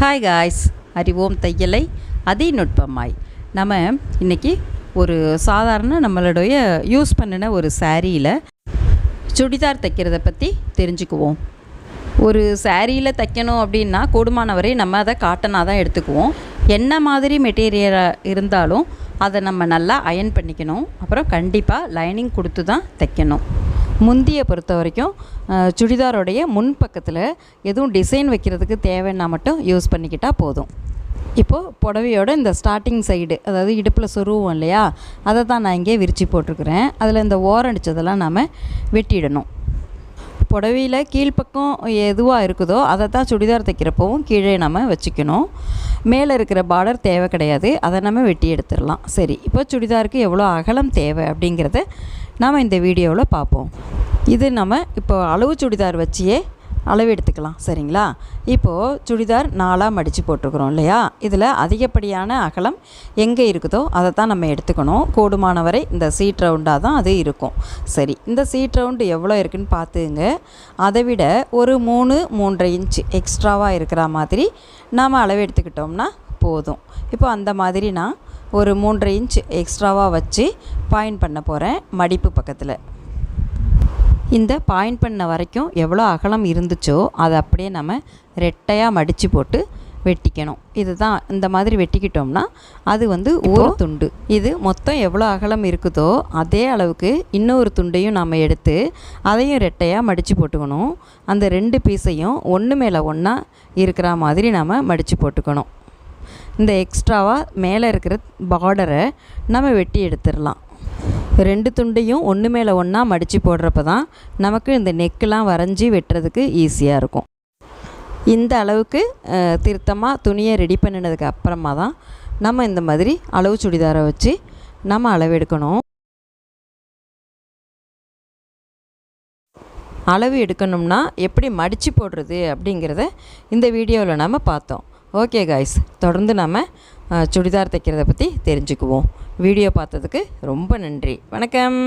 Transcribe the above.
Hi guys, அறிவோம் தையலை அதிநுட்பமாய். நம்ம இன்றைக்கி ஒரு சாதாரண நம்மளுடைய யூஸ் பண்ணின ஒரு சாரியில் சுடிதார் தைக்கிறத பற்றி தெரிஞ்சுக்குவோம். ஒரு சாரியில் தைக்கணும் அப்படின்னா கூடுமானவரை நம்ம அதை காட்டனாக தான் எடுத்துக்குவோம். என்ன மாதிரி மெட்டீரியலாக இருந்தாலும் அதை நம்ம நல்லா அயன் பண்ணிக்கணும். அப்புறம் கண்டிப்பாக லைனிங் கொடுத்து தான் தைக்கணும். முந்தியை பொறுத்த வரைக்கும் சுடிதாரோடைய முன்பக்கத்தில் எதுவும் டிசைன் வைக்கிறதுக்கு தேவைன்னா மட்டும் யூஸ் பண்ணிக்கிட்டால் போதும். இப்போது புடவையோட இந்த ஸ்டார்டிங் சைடு, அதாவது இடுப்பில் சொருவோம் இல்லையா, அதை தான் நான் இங்கே விரித்து போட்டிருக்கிறேன். அதில் இந்த ஓரடிச்சதெல்லாம் நாம் வெட்டிடணும். புடவையில் கீழ்ப்பக்கம் எதுவாக இருக்குதோ அதை தான் சுடிதார் தைக்கிறப்பவும் கீழே நம்ம வச்சுக்கணும். மேலே இருக்கிற பார்டர் தேவை கிடையாது, அதை நம்ம வெட்டி எடுத்துடலாம். சரி, இப்போ சுடிதாருக்கு எவ்வளோ அகலம் தேவை அப்படிங்கிறத நாம் இந்த வீடியோவில் பார்ப்போம். இது நம்ம இப்போ அளவு சுடிதார் வச்சியே அளவு எடுத்துக்கலாம். சரிங்களா? இப்போது சுடிதார் 4ஆக மடித்து போட்டிருக்கிறோம் இல்லையா, இதில் அதிகப்படியான அகலம் எங்கே இருக்குதோ அதை தான் நம்ம எடுத்துக்கணும். கூடுமானவரை இந்த சீட் ரவுண்டாக தான் அது இருக்கும். சரி, இந்த சீட் ரவுண்டு எவ்வளோ இருக்குதுன்னு பார்த்துங்க. அதை விட ஒரு 3-3.5 இன்ச் எக்ஸ்ட்ராவாக இருக்கிற மாதிரி நாம் அளவு எடுத்துக்கிட்டோம்னா போதும். இப்போ அந்த மாதிரி நான் ஒரு 3.5 இன்ச் எக்ஸ்ட்ராவாக வச்சு பாயிண்ட் பண்ண போகிறேன் மடிப்பு பக்கத்தில். இந்த பாயிண்ட் பண்ண வரைக்கும் எவ்வளோ அகலம் இருந்துச்சோ அதை அப்படியே நம்ம ரெட்டையாக மடித்து போட்டு வெட்டிக்கணும். இதுதான் இந்த மாதிரி வெட்டிக்கிட்டோம்னா அது ஒரு துண்டு. இது மொத்தம் எவ்வளோ அகலம் இருக்குதோ அதே அளவுக்கு இன்னொரு துண்டையும் நம்ம எடுத்து அதையும் ரெட்டையாக மடித்து போட்டுக்கணும். அந்த 2 பீஸையும் ஒன்று மேலே ஒன்றா இருக்கிற மாதிரி நம்ம மடித்து போட்டுக்கணும். இந்த எக்ஸ்ட்ராவாக மேலே இருக்கிற பார்டரை நம்ம வெட்டி எடுத்துடலாம். 2 துண்டையும் ஒன்று மேலே ஒன்றா மடித்து போடுறப்ப தான் நமக்கு இந்த நெக்கெலாம் வரைஞ்சி வெட்டுறதுக்கு ஈஸியாக இருக்கும். இந்த அளவுக்கு திருத்தமாக துணியை ரெடி பண்ணினதுக்கு அப்புறமா தான் நம்ம இந்த மாதிரி அளவு சுடிதாரை வச்சு நம்ம அளவு எடுக்கணும். அளவு எடுக்கணும்னா எப்படி மடித்து போடுறது அப்படிங்கிறத இந்த வீடியோவில் நம்ம பார்த்தோம். ஓகே காய்ஸ், தொடர்ந்து நம்ம சுடிதார் தைக்கிறத பற்றி தெரிஞ்சுக்குவோம். வீடியோ பார்த்ததுக்கு ரொம்ப நன்றி. வணக்கம்.